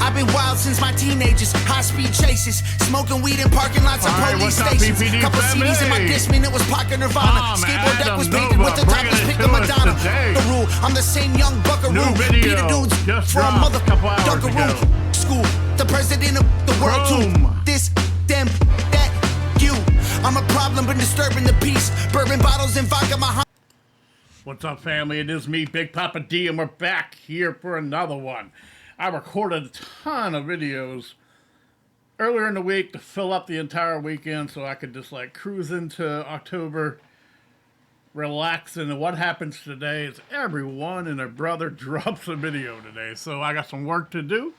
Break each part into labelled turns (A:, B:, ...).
A: I've been wild since my teenagers, high-speed chases, smoking weed in parking lots of police stations.
B: BPD
A: Couple
B: family?
A: CDs in my Discman, it was Pocket Nirvana. Skateboard deck was painted with the top was Pick a Madonna. The rule, I'm the same young buckaroo. Be the dudes from mother Dunkaroo. School, the president of the world too. This, them, that, you. I'm a problem, but disturbing the peace. Bourbon bottles and vodka, my.
B: What's up, family? It is me, Big Papa D, and we're back here for another one. I recorded a ton of videos earlier in the week to fill up the entire weekend so I could just like cruise into October, relaxing. And what happens today is everyone and their brother drops a video today. So I got some work to do,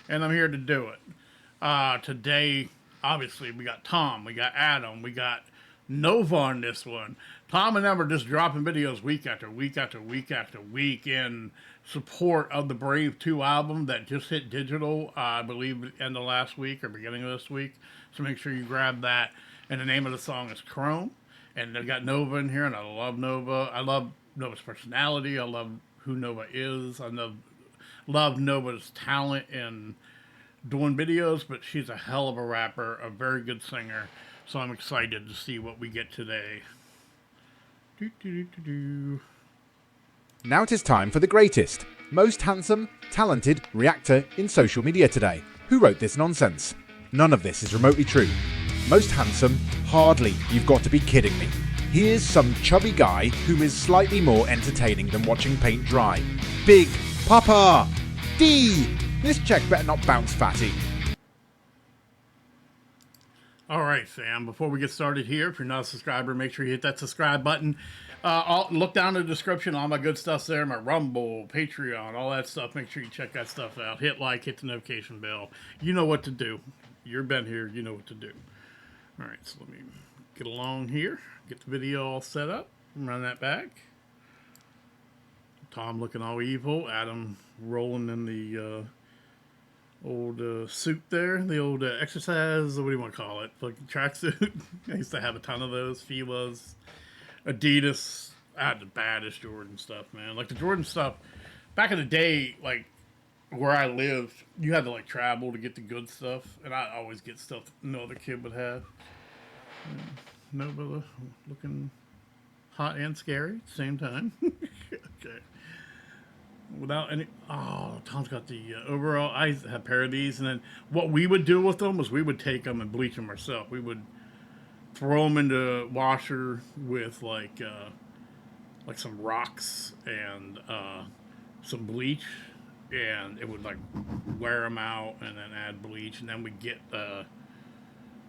B: and I'm here to do it. Today, obviously, we got Tom, we got Adam, we got Nova on this one. Tom and them are just dropping videos week after week after week after week in support of the Brave 2 album that just hit digital, I believe, end of last week or beginning of this week. So make sure you grab that. And the name of the song is Chrome. And they got Nova in here, and I love Nova. I love Nova's personality. I love who Nova is. I love Nova's talent in doing videos, but she's a hell of a rapper, a very good singer. So I'm excited to see what we get today.
C: Now it is time for the greatest, most handsome, talented reactor in social media today. Who wrote this nonsense? None of this is remotely true. Most handsome? Hardly. You've got to be kidding me. Here's some chubby guy who is slightly more entertaining than watching paint dry. Big Papa D! This check better not bounce, fatty.
B: Alright, fam, before we get started here, if you're not a subscriber, make sure you hit that subscribe button. I'll look down in the description, all my good stuff's there, my Rumble, Patreon, all that stuff. Make sure you check that stuff out. Hit like, hit the notification bell. You know what to do. You've been here, you know what to do. Alright, so let me get along here, get the video all set up, run that back. Tom looking all evil, Adam rolling in the old suit there, the old exercise, what do you want to call it, like tracksuit. I used to have a ton of those, Fila's, Adidas. I had the baddest Jordan stuff, man. Like the Jordan stuff, back in the day, like where I lived, you had to like travel to get the good stuff, and I always get stuff that no other kid would have. Nova looking hot and scary at the same time. Okay. Without any, oh, Tom's got the overall. I had a pair of these, and then what we would do with them was we would take them and bleach them ourselves. We would throw them into washer with like some rocks and some bleach, and it would like wear them out, and then add bleach, and then we'd get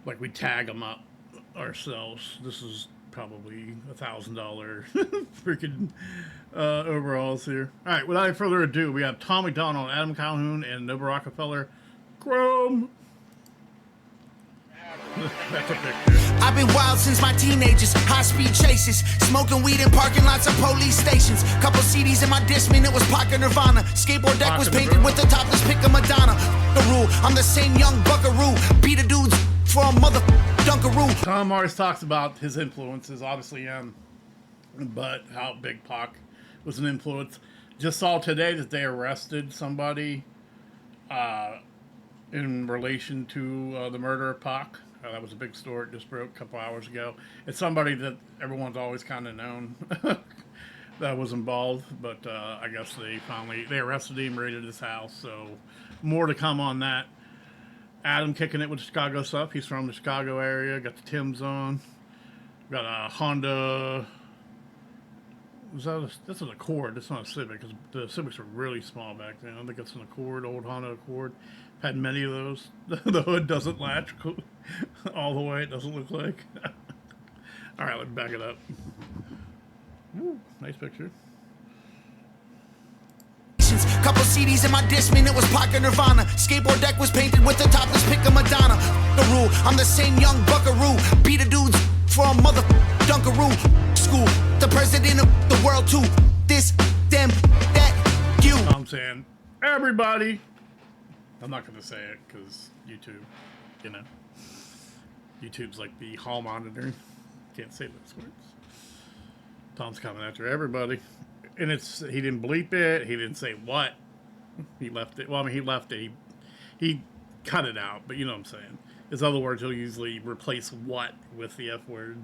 B: like we tag them up ourselves. This is probably $1,000 freaking overalls here. All right, without any further ado, we have Tom MacDonald, Adam Calhoun, and Rockafeller. Chrome. That's a picture.
A: I've been wild since my teenagers, high-speed chases, smoking weed in parking lots of police stations. Couple CDs in my Discman, it was Pocket Nirvana. Skateboard deck was painted with the top was Pick a Madonna. The rule, I'm the same young buckaroo. Be the dudes from mother Dunkaroo.
B: Tom always talks about his influences, obviously, but how Big Pac was an influence. Just saw today that they arrested somebody in relation to the murder of Pac. That was a big story. It just broke a couple hours ago. It's somebody that everyone's always kind of known that was involved, but I guess they arrested him, raided his house, so more to come on that. Adam kicking it with Chicago stuff. He's from the Chicago area. Got the Timbs on. Got a Honda. That's an Accord. That's not a Civic, because the Civics were really small back then. I think it's an Accord, old Honda Accord. Had many of those. The hood doesn't latch all the way. It doesn't look like. All right, let me back it up. Ooh, nice picture.
A: Couple CDs in my Discman, it was Pocket Nirvana. Skateboard deck was painted with the top was Pick a Madonna. The rule, I'm the same young buckaroo. Be the dudes from mother Dunkaroo. School, the president of the world too. This, them, that, you.
B: I'm saying, everybody. I'm not going to say it because YouTube, you know. YouTube's like the hall monitor. Can't say those words. Tom's coming after everybody. And he didn't bleep it. He didn't say what. He left it. Well, I mean, he left it. he cut it out, but you know what I'm saying. In other words, he'll usually replace what with the F word.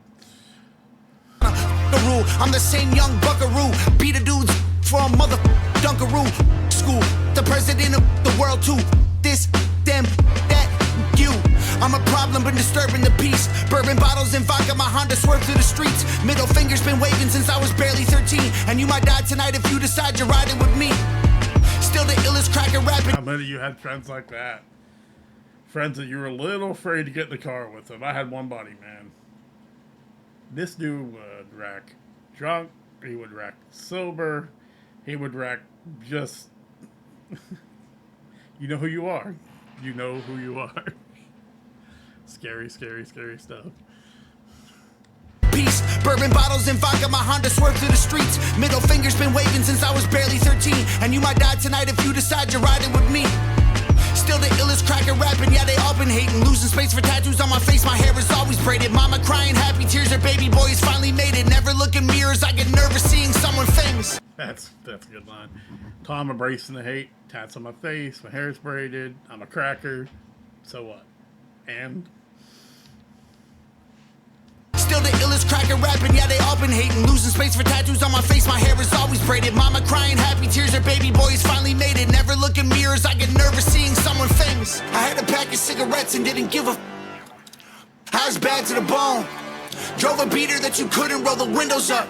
A: I'm the same young buckaroo. Beat a dudes for a mother dunkaroo. School, the president of the world too. This, them, that, you. I'm a problem, been disturbing the peace. Bourbon bottles and vodka, my Honda swerved through the streets. Middle finger's been waving since I was barely 13. And you might die tonight if you decide you're riding with me. Still the illest cracker rapping.
B: How many of you had friends like that? Friends that you were a little afraid to get in the car with them. I had one buddy, man. This dude would wreck drunk. He would wreck sober. He would wreck just... You know who you are. You know who you are. Scary, scary, scary stuff.
A: Peace, bourbon bottles and vodka, my Honda swerved through the streets. Middle finger's been waving since I was barely 13. And you might die tonight if you decide you're riding with me. Still the illest cracker rapping, yeah, they all been hating. Losing space for tattoos on my face, my hair is always braided. Mama crying, happy tears, her baby boy has finally made it. Never look in mirrors, I get nervous seeing someone famous.
B: That's a good line. Tom embracing the hate, tats on my face, my hair's braided, I'm a cracker. So what? And?
A: Still the illest cracker rapping, yeah, they all been hating. Losing space for tattoos on my face, my hair is always braided. Mama crying, happy tears, her baby boy has finally made it. Never look in mirrors, I get nervous seeing someone famous. I had a pack of cigarettes and didn't give a I was bad to the bone. Drove a beater that you couldn't roll the windows up,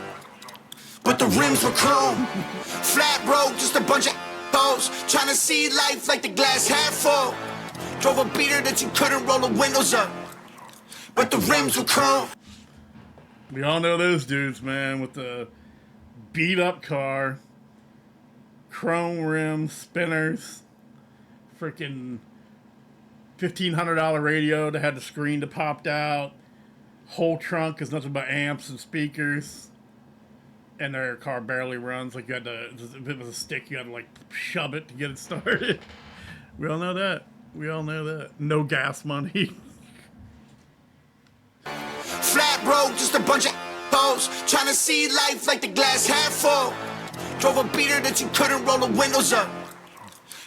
A: but the rims were chrome. Flat road, just a bunch of hoes trying to see life like the glass half full. Drove a beater that you couldn't roll the windows up, but the rims were chrome.
B: We all know those dudes, man, with the beat up car, chrome rims, spinners, freaking $1,500 radio that had the screen that popped out, whole trunk is nothing but amps and speakers, and their car barely runs. Like you had to, if it was a stick, you had to like shove it to get it started. We all know that. We all know that. No gas money.
A: Flat road, just a bunch of hoes trying to see life like the glass half full. Drove a beater that you couldn't roll the windows up,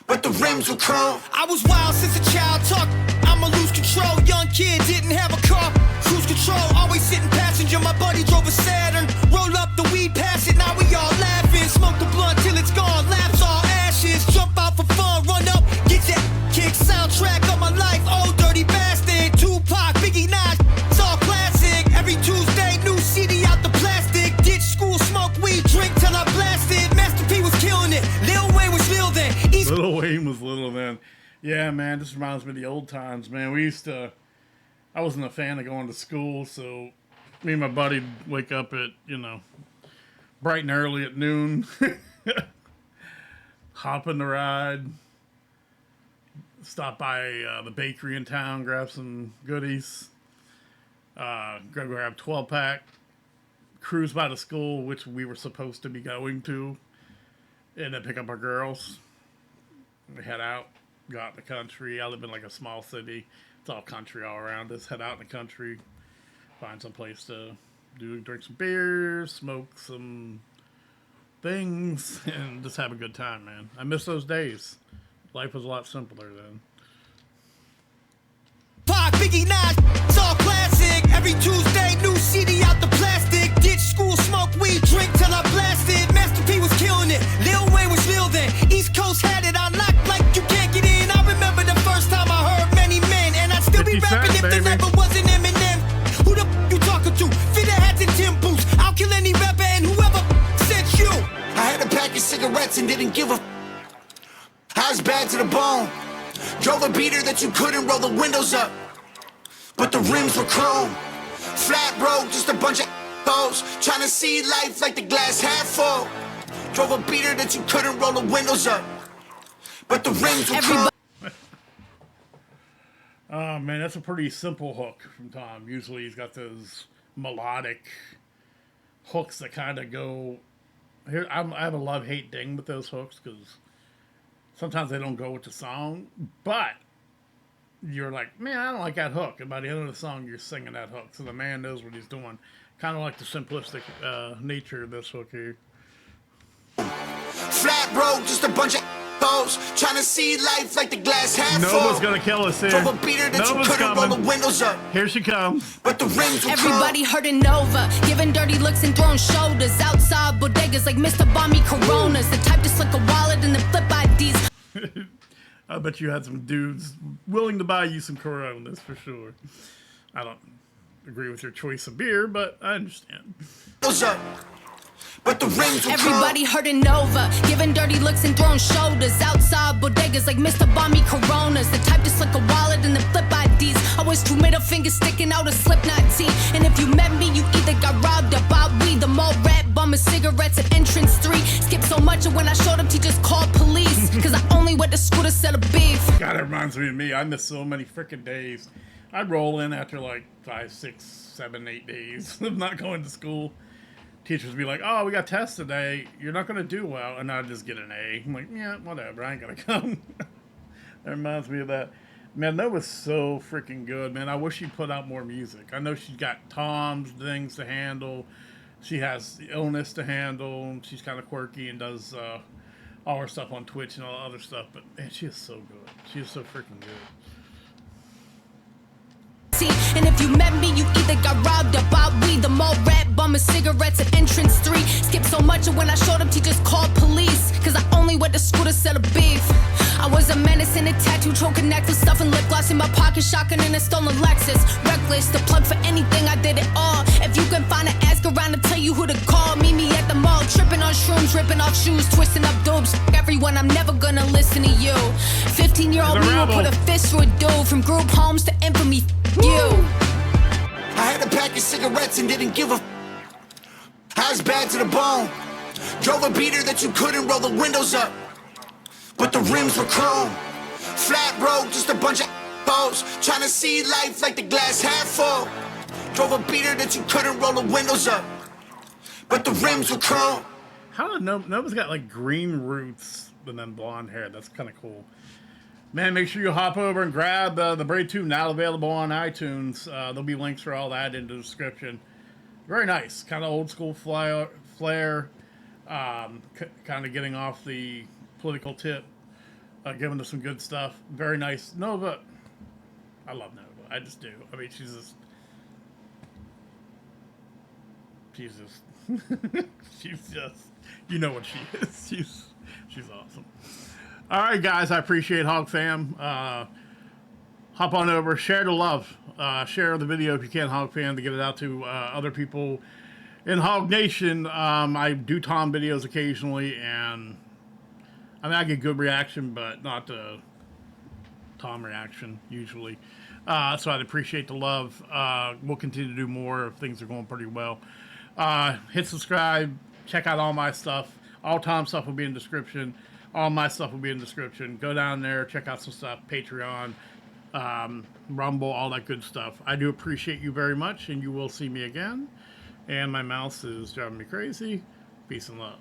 A: but the rims were chrome. I was wild since a child, talk, I'ma lose control. Young kid, didn't have a car, cruise control, always sitting passenger. My buddy drove a Saturn, roll up the weed, pass it, now we all laughing. Smoke the blunt till it's gone, laps all ashes. Jump out for fun, run up, get that kick. Soundtrack of my life, old dirty bastard. Tupac, Biggie, Nas, it's all classic. Every Tuesday, new CD out the plastic. Ditch school, smoke weed, drink till I blasted. Master P was killing it, Lil Wayne was real then.
B: Lil Wayne was little then. Yeah, man, this reminds me of the old times, man. We used to, I wasn't a fan of going to school, so me and my buddy would wake up at, bright and early at noon, hop in the ride, stop by the bakery in town, grab some goodies, go grab 12-pack, cruise by the school, which we were supposed to be going to, and then pick up our girls. We head out, go out in the country. I live in like a small city. It's all country all around us. Head out in the country, find some place to drink some beers, smoke some things, and just have a good time, man. I miss those days. Life was a lot simpler then.
A: Pac, Biggie, Nas, it's all classic. Every Tuesday, new CD out the plastic. Ditch school, smoke weed, drink till I blasted. Master P was killing it, Lil Wayne was real then. East Coast had it on lock like you can't get in. I remember the first time I heard Many Men, and I'd still be rapping if there never wasn't Eminem. Who the you talking to? Fitter hats and Tim boots. I'll kill any rapper and whoever sent you. I had a pack of cigarettes and didn't give a I was bad to the bone. Drove a beater that you couldn't roll the windows up, but the rims were chrome. Flat road, just a bunch of hoes trying to see life like the glass half full. Drove a beater that you couldn't roll the windows up, but the rims were chrome.
B: Oh man, that's a pretty simple hook from Tom. Usually he's got those melodic hooks that kind of go here. I have a love-hate thing with those hooks because sometimes they don't go with the song, but you're like, man, I don't like that hook. And by the end of the song, you're singing that hook. So the man knows what he's doing. Kind of like the simplistic nature of this hook here.
A: Flat road, just a bunch of foes, trying to see life like the glass half full.
B: Nova's gonna kill us here.
A: Drove a beater that
B: Nova's
A: you couldn't roll the windows up.
B: Here she comes.
A: But the rims were
D: Everybody hurting Nova, giving dirty looks and throwing shoulders. Outside bodegas like Mr. Bomby Coronas. The type to slick a wallet and then flip IDs.
B: I bet you had some dudes willing to buy you some Coronas for sure. I don't agree with your choice of beer, but I understand.
A: up. But the rims were
D: Everybody hurting Nova, giving dirty looks and throwing shoulders. Outside bodegas like Mr. Bomby Coronas. The type to slick a wallet and then flip IDs. Always two middle fingers sticking out a Slipknot tee. And if you met me, you either got robbed or bought weed. The more rat bumming cigarettes at entrance 3. Skip so much and when I showed up, teachers called police. Cause I only went to school to sell a beef.
B: God, that reminds me of me. I miss so many freaking days. I'd roll in after like 5, 6, 7, 8 days of not going to school. Teachers would be like, oh, we got tests today. You're not going to do well. And I'd just get an A. I'm like, yeah, whatever. I ain't going to come. That reminds me of that. Man, that was so freaking good, man. I wish she put out more music. I know she's got Tom's things to handle. She has the illness to handle. She's kind of quirky and does all her stuff on Twitch and all other stuff. But, man, she is so good. She is so freaking good.
D: And if you met me, you either got robbed or bought weed. The more rat bumming cigarettes at entrance 3. Skip so much and when I showed up, teachers called police. Cause I only went to school to sell a beef. I was a menace in a tattoo, choking necklace, stuffing lip gloss in my pocket, shotgun in a stolen Lexus. Reckless, the plug for anything, I did it all. If you can find an ask around to tell you who to call, meet me at the mall, tripping on shrooms, ripping off shoes, twisting up dopes. Everyone, I'm never gonna listen to you. 15-year-old me will put a fist through a dude. From group homes to infamy, you.
A: I had a pack of cigarettes and didn't give a I was bad to the bone. Drove a beater that you couldn't roll the windows up. But the rims were chrome. Flat road, just a bunch of foes, trying to see life like the glass half full. Drove a beater that you couldn't roll the windows up. But the rims were chrome.
B: How did Nova's got like green roots and then blonde hair? That's kind of cool. Man, make sure you hop over and grab the Braid 2, now available on iTunes. There'll be links for all that in the description. Very nice. Kind of old school flair. Kind of getting off the political tip. Giving us some good stuff. Very nice. Nova. I love Nova. I just do. I mean, she's just, you know what she is. She's awesome. All right, guys, I appreciate Hog Fam. Hop on over, share the love. Share the video if you can, Hog Fam, to get it out to other people in Hog Nation. I do Tom videos occasionally, and I mean, I get good reaction, but not the Tom reaction, usually. So I'd appreciate the love. We'll continue to do more if things are going pretty well. Hit subscribe. Check out all my stuff. All Tom's stuff will be in the description. All my stuff will be in the description. Go down there, check out some stuff. Patreon, Rumble, all that good stuff. I do appreciate you very much, and you will see me again. And my mouse is driving me crazy. Peace and love.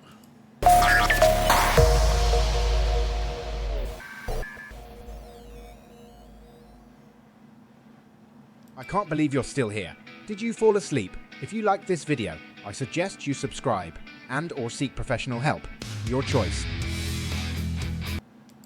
C: I can't believe you're still here. Did you fall asleep? If you liked this video, I suggest you subscribe and or seek professional help. Your choice.